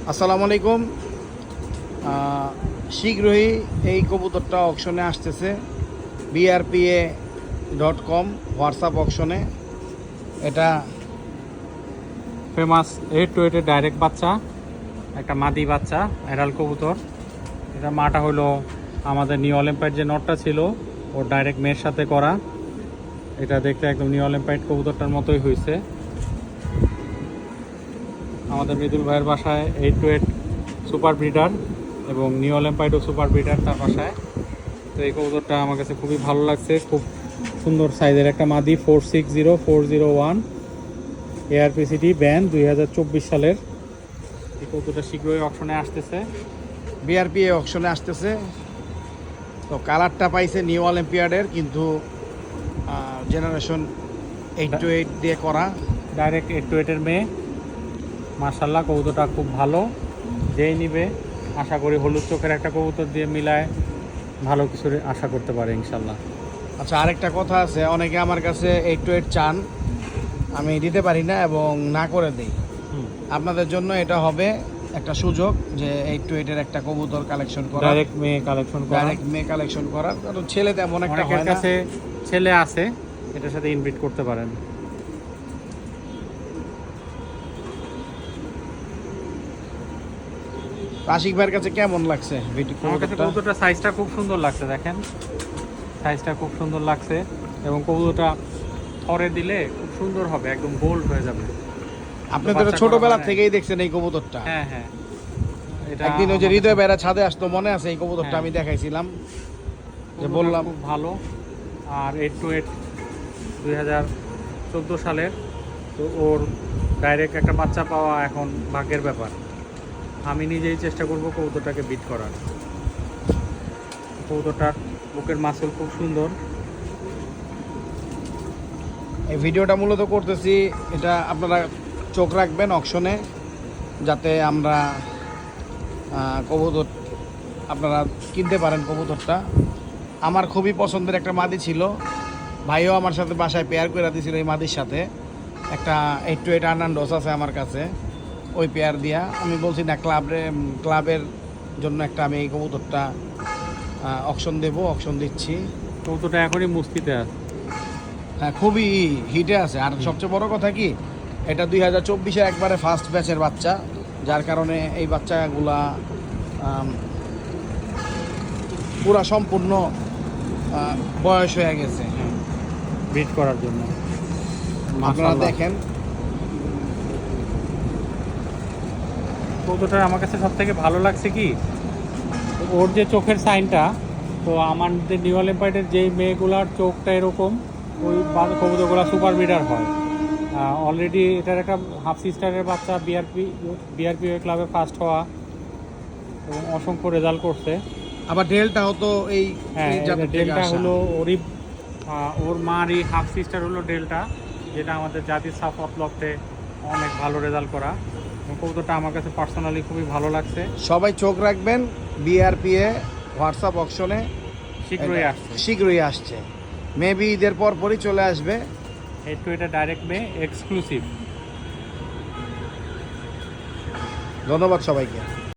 আসসালামু আলাইকুম। শীঘ্রই এই কবুতরটা অকশনে আসতেছে brpa.com হোয়াটসঅ্যাপ অকশনে। এটা ফেমাস 8-8 এর ডাইরেক্ট বাচ্চা, একটা মাদি বাচ্চা এরাল কবুতর। এটা মাটা হলো আমাদের নিউ অলিম্পাইড যে নটটা ছিল ওর ডাইরেক্ট মেয়ের সাথে করা। এটা দেখতে একদম নিউ অলিম্পাইড কবুতরটার মতোই হয়েছে। আমাদের মৃদুল ভাইয়ের বাসায় 8-8 সুপার ব্রিডার এবং নিউ অলিম্পাইডও সুপার ব্রিডার তার বাসায়। তো এই কবুতরটা আমার কাছে খুবই ভালো লাগছে, খুব সুন্দর সাইজের একটা মাদি 460401 ARPCD ব্যান 2024 সালের। এই কবুতরটা শীঘ্রই অকশনে আসতেছে, brpa অকশনে আসতেছে। তো কালারটা পাইছে নিউ অলিম্পিয়াডের, কিন্তু জেনারেশন 8-8 দিয়ে করা। ডাইরেক্ট 8-8 এর মেয়ে। মাশাআল্লাহ কবুতরটা খুব ভালো, যেই নিবে আশা করি হলুদ চোখের একটা কবুতর দিয়ে মিলায় ভালো কিছু আশা করতে পারে ইনশাল্লাহ। আচ্ছা, আরেকটা কথা আছে, অনেকে আমার কাছে 8-8 চান, আমি দিতে পারি না এবং না করে দিই। আপনাদের জন্য এটা হবে একটা সুযোগ যে 8-8 এর একটা কবুতর কালেকশন করা, ডাইরেক্ট মেয়ে কালেকশন করার। কারণ ছেলে তেমন একটা অনেকের হয় না। কাছে ছেলে আছে, এটার সাথে ইনভিট করতে পারেন। আশিক ভাইয়ের কাছে কেমন লাগছে আমার কাছে কবুতরটা সাইজটা খুব সুন্দর লাগছে, দেখেন সাইজটা খুব সুন্দর লাগছে এবং কবুতরটা থরে দিলে খুব সুন্দর হবে, একদম গোল্ড হয়ে যাবে। আপনি তো ছোটবেলা থেকেই দেখছেন এই কবুতরটা? হ্যাঁ হ্যাঁ, এটা একদিন ওই যে হৃদয় বেড়া ছাদে আসতো, মনে আছে? এই কবুতরটা আমি দেখাইছিলাম, যে বললাম খুব ভালো। আর 8-8 2014 সালের, তো ওর ডাইরেক্ট একটা বাচ্চা পাওয়া এখন ভাগ্যের ব্যাপার। আমি নিজেই চেষ্টা করব কবুতরটাকে বিট করার। কবুতরটার বুকের মাসল খুব সুন্দর। এই ভিডিওটা মূলত করতেছি, এটা আপনারা চোখ রাখবেন অকশনে, যাতে আমরা কবুতর আপনারা কিনতে পারেন। কবুতরটা আমার খুবই পছন্দের একটা মাদি ছিল, ভাইও আমার সাথে বাসায় পেয়ার করে দিয়েছিল। এই মাদির সাথে একটা 8-8 আর্নান্ডোস আছে আমার কাছে, ওই পেয়ার দিয়া আমি বলছি না, ক্লাবের জন্য একটা আমি এই কবুতরটা অকশন দিচ্ছি। কবুতরটা এখনই মুস্তিতে আছে। হ্যাঁ, খুবই হিটে আছে। আর সবচেয়ে বড় কথা কি, এটা 2024-এ একবারে ফার্স্ট ব্যাচের বাচ্চা, যার কারণে এই বাচ্চাগুলা পুরা সম্পূর্ণ বয়স হয়ে গেছে বিট করার জন্য। আপনারা দেখেন কবুতরটা আমার কাছে সব থেকে ভালো লাগছে কি, ওর যে চোখের সাইনটা, তো আমাদের নিউ অলিম্পাইডের যেই মেয়েগুলার চোখটা এরকম, ওই কবুতরগুলো সুপার ব্রিডার হয়। অলরেডি এটার একটা হাফ সিস্টারের বাচ্চা বিআরপি ক্লাবে ফার্স্ট হওয়া এবং অসংখ্য রেজাল্ট করছে। আবার ডেলটাও তো এই ডেলটা হলো ওরই, ওর মারই হাফ সিস্টার হলো ডেলটা, যেটা আমাদের জাতির সাফত লফটে অনেক ভালো রেজাল্ট করা। কবুতরটা আমার কাছে পার্সোনালি খুবই ভালো লাগছে। সবাই চোখ রাখবেন, brpa হোয়াটসঅ্যাপ অকশনে শীঘ্রই আসছে। মেবি ঈদের পরই চলে আসবে। এটা ডাইরেক্ট মে এক্সক্লুসিভ। ধন্যবাদ সবাইকে।